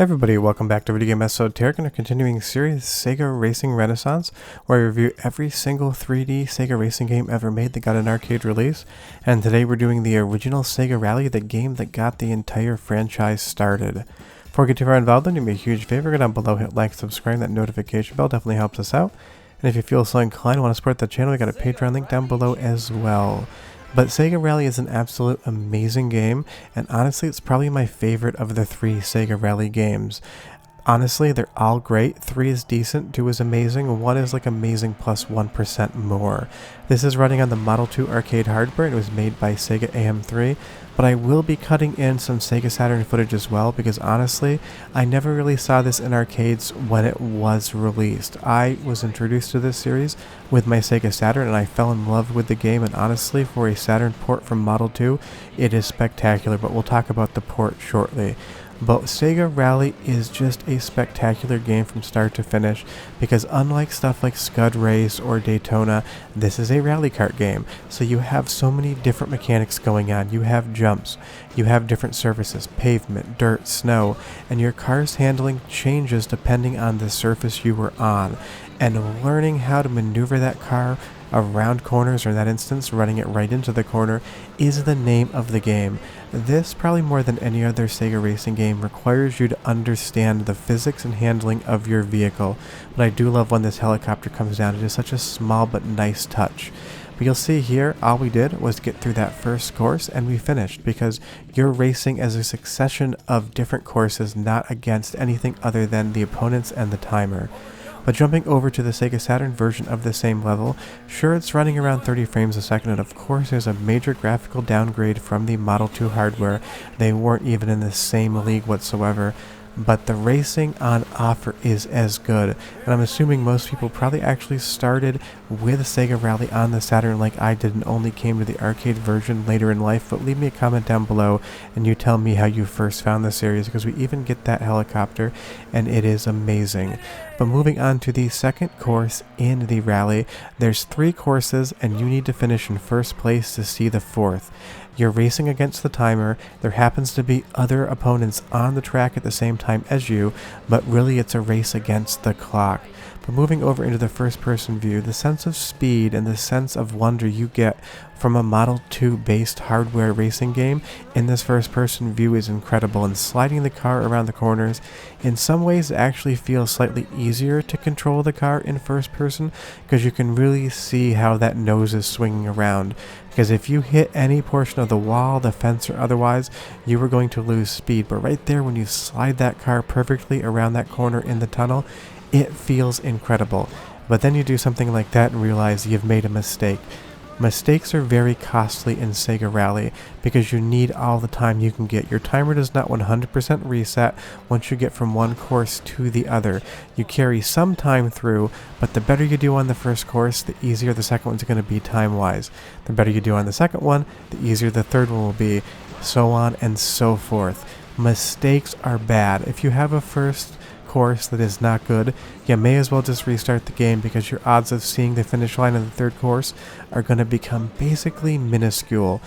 Hey everybody, welcome back to Video Game Esoteric and a continuing series, Sega Racing Renaissance, where I review every single 3D Sega racing game ever made that got an arcade release. And today we're doing the original Sega Rally, the game that got the entire franchise started. Before we get too far involved, then do me a huge favor, go down below, hit like, subscribe, that notification bell definitely helps us out. And if you feel so inclined and want to support the channel, we got a Patreon link down below as well. But Sega Rally is an absolute amazing game, and honestly it's probably my favorite of the 3 Sega Rally games. Honestly, they're all great. 3 is decent, 2 is amazing, 1 is like amazing plus 1% more. This is running on the Model 2 arcade hardware, and it was made by Sega AM3, but I will be cutting in some Sega Saturn footage as well because honestly, I never really saw this in arcades when it was released. I was introduced to this series with my Sega Saturn and I fell in love with the game, and honestly, for a Saturn port from Model 2, it is spectacular, but we'll talk about the port shortly. But Sega Rally is just a spectacular game from start to finish because unlike stuff like Scud Race or Daytona, this is a rally kart game. So you have so many different mechanics going on. You have jumps, you have different surfaces, pavement, dirt, snow, and your car's handling changes depending on the surface you were on. And learning how to maneuver that car around corners, or in that instance running it right into the corner, is the name of the game. This, probably more than any other Sega racing game, requires you to understand the physics and handling of your vehicle. But I do love when this helicopter comes down. It is such a small but nice touch. But you'll see here, all we did was get through that first course and we finished, because you're racing as a succession of different courses, not against anything other than the opponents and the timer. But jumping over to the Sega Saturn version of the same level, sure, it's running around 30 frames a second, and of course there's a major graphical downgrade from the Model 2 hardware. They weren't even in the same league whatsoever. But the racing on offer is as good, and I'm assuming most people probably actually started with Sega Rally on the Saturn like I did and only came to the arcade version later in life. But leave me a comment down below and you tell me how you first found the series, because we even get that helicopter and it is amazing. But moving on to the second course in the rally, there's 3 courses and you need to finish in first place to see the 4th. You're racing against the timer. There happens to be other opponents on the track at the same time as you, but really it's a race against the clock. But moving over into the first person view, the sense of speed and the sense of wonder you get from a Model 2 based hardware racing game in this first person view is incredible, and sliding the car around the corners in some ways actually feels slightly easier to control the car in first person, because you can really see how that nose is swinging around. Because if you hit any portion of the wall, the fence, or otherwise, you were going to lose speed. But right there, when you slide that car perfectly around that corner in the tunnel, it feels incredible. But then you do something like that and realize you've made a mistake. Mistakes are very costly in Sega Rally because you need all the time you can get. Your timer does not 100% reset once you get from one course to the other. You carry some time through, but the better you do on the first course, the easier the second one's going to be time-wise. The better you do on the second one, the easier the third one will be, so on and so forth. Mistakes are bad. If you have a first course that is not good, you may as well just restart the game, because your odds of seeing the finish line of the third course are going to become basically minuscule.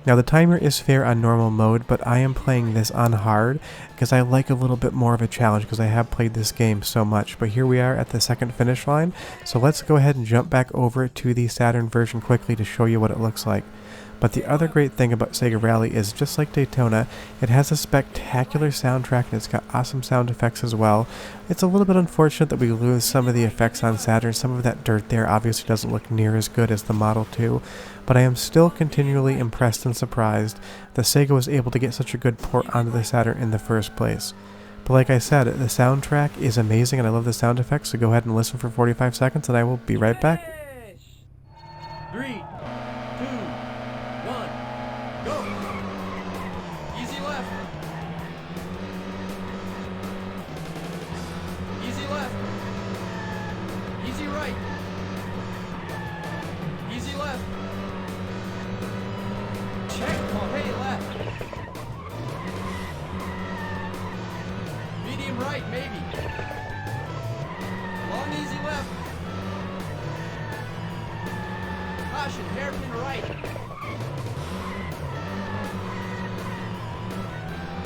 Now the timer is fair on normal mode, but I am playing this on hard because I like a little bit more of a challenge, because I have played this game so much. But here we are at the second finish line, so let's go ahead and jump back over to the Saturn version quickly to show you what it looks like. But the other great thing about Sega Rally is, just like Daytona, it has a spectacular soundtrack and it's got awesome sound effects as well. It's a little bit unfortunate that we lose some of the effects on Saturn. Some of that dirt there obviously doesn't look near as good as the Model 2, but I am still continually impressed and surprised that Sega was able to get such a good port onto the Saturn in the first place. But like I said, the soundtrack is amazing and I love the sound effects, so go ahead and listen for 45 seconds and I will be right back. 3, 2, 1, go! Easy left. Easy left. Easy right. Easy left. Check. Oh, hey, left. Medium right, maybe. Long easy left. Caution, hairpin right.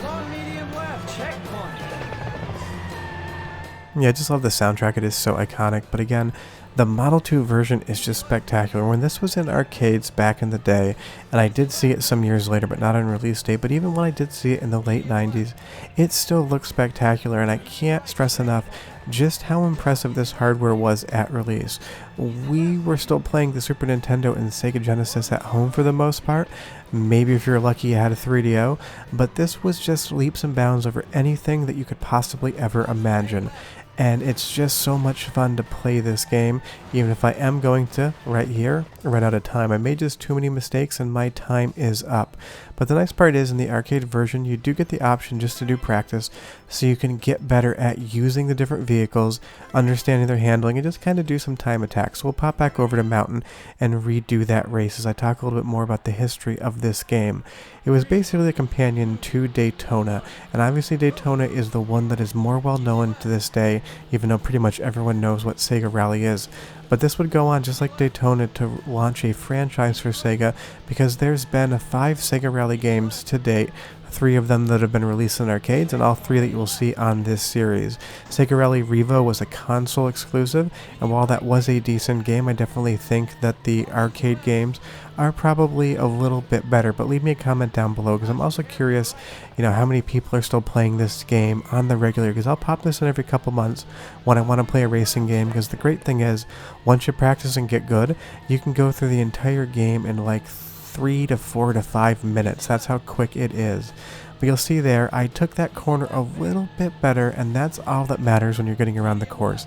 Long medium left, checkpoint. Yeah, I just love the soundtrack. It is so iconic. But again, the Model 2 version is just spectacular. When this was in arcades back in the day, and I did see it some years later, but not on release date, but even when I did see it in the late 90s, it still looks spectacular, and I can't stress enough just how impressive this hardware was at release. We were still playing the Super Nintendo and Sega Genesis at home for the most part. Maybe if you're lucky you had a 3DO, but this was just leaps and bounds over anything that you could possibly ever imagine. And it's just so much fun to play this game, even if I am going to, right here, run out of time. I made just too many mistakes and my time is up. But the nice part is, in the arcade version, you do get the option just to do practice, so you can get better at using the different vehicles, understanding their handling, and just kind of do some time attacks. So we'll pop back over to Mountain and redo that race as I talk a little bit more about the history of this game. It was basically a companion to Daytona, and obviously Daytona is the one that is more well known to this day, even though pretty much everyone knows what Sega Rally is. But this would go on, just like Daytona, to launch a franchise for Sega, because there's been 5 Sega Rally games to date, 3 of them that have been released in arcades, and all 3 that you will see on this series. Sega Rally Revo was a console exclusive, and while that was a decent game, I definitely think that the arcade games are probably a little bit better. But leave me a comment down below, because I'm also curious, how many people are still playing this game on the regular, because I'll pop this in every couple months when I want to play a racing game, because the great thing is, once you practice and get good, you can go through the entire game in like 3 to 4 to 5 minutes. That's how quick it is. But you'll see there, I took that corner a little bit better, and that's all that matters when you're getting around the course.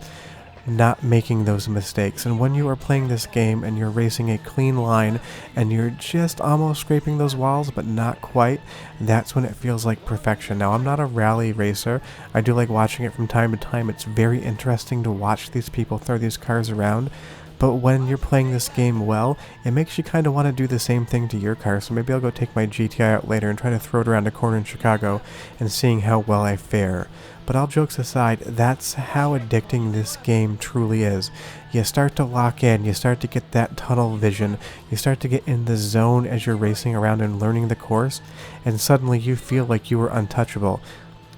Not making those mistakes. And when you are playing this game and you're racing a clean line and you're just almost scraping those walls but not quite, that's when it feels like perfection. Now, I'm not a rally racer. I do like watching it from time to time. It's very interesting to watch these people throw these cars around. But when you're playing this game well, it makes you kind of want to do the same thing to your car. So maybe I'll go take my GTI out later and try to throw it around a corner in Chicago and seeing how well I fare. But all jokes aside, that's how addicting this game truly is. You start to lock in, you start to get that tunnel vision, you start to get in the zone as you're racing around and learning the course, and suddenly you feel like you are untouchable.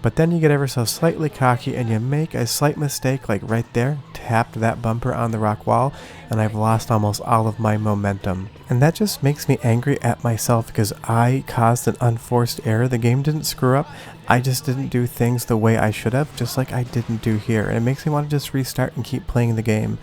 But then you get ever so slightly cocky and you make a slight mistake, like right there, tapped that bumper on the rock wall, and I've lost almost all of my momentum. And that just makes me angry at myself, because I caused an unforced error. The game didn't screw up, I just didn't do things the way I should have, just like I didn't do here. And it makes me want to just restart and keep playing the game.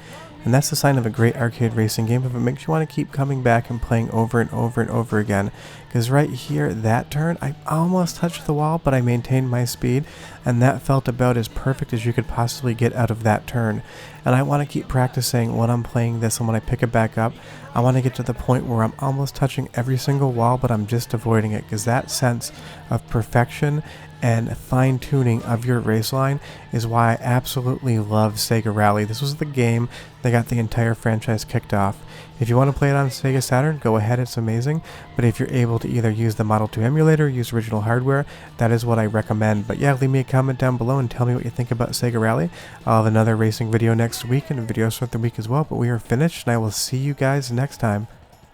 And that's the sign of a great arcade racing game, if it makes you want to keep coming back and playing over and over and over again. Because right here, that turn, I almost touched the wall, but I maintained my speed, and that felt about as perfect as you could possibly get out of that turn. And I want to keep practicing when I'm playing this, and when I pick it back up, I want to get to the point where I'm almost touching every single wall, but I'm just avoiding it, because that sense of perfection and fine-tuning of your race line is why I absolutely love Sega Rally. This was the game that got the entire franchise kicked off. If you want to play it on Sega Saturn, go ahead, it's amazing. But if you're able to either use the Model 2 emulator or use original hardware, that is what I recommend. But yeah, leave me a comment down below and tell me what you think about Sega Rally. I'll have another racing video next week and videos throughout the week as well, but we are finished, and I will see you guys next time.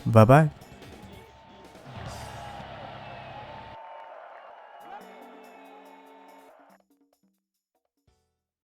Bye-bye.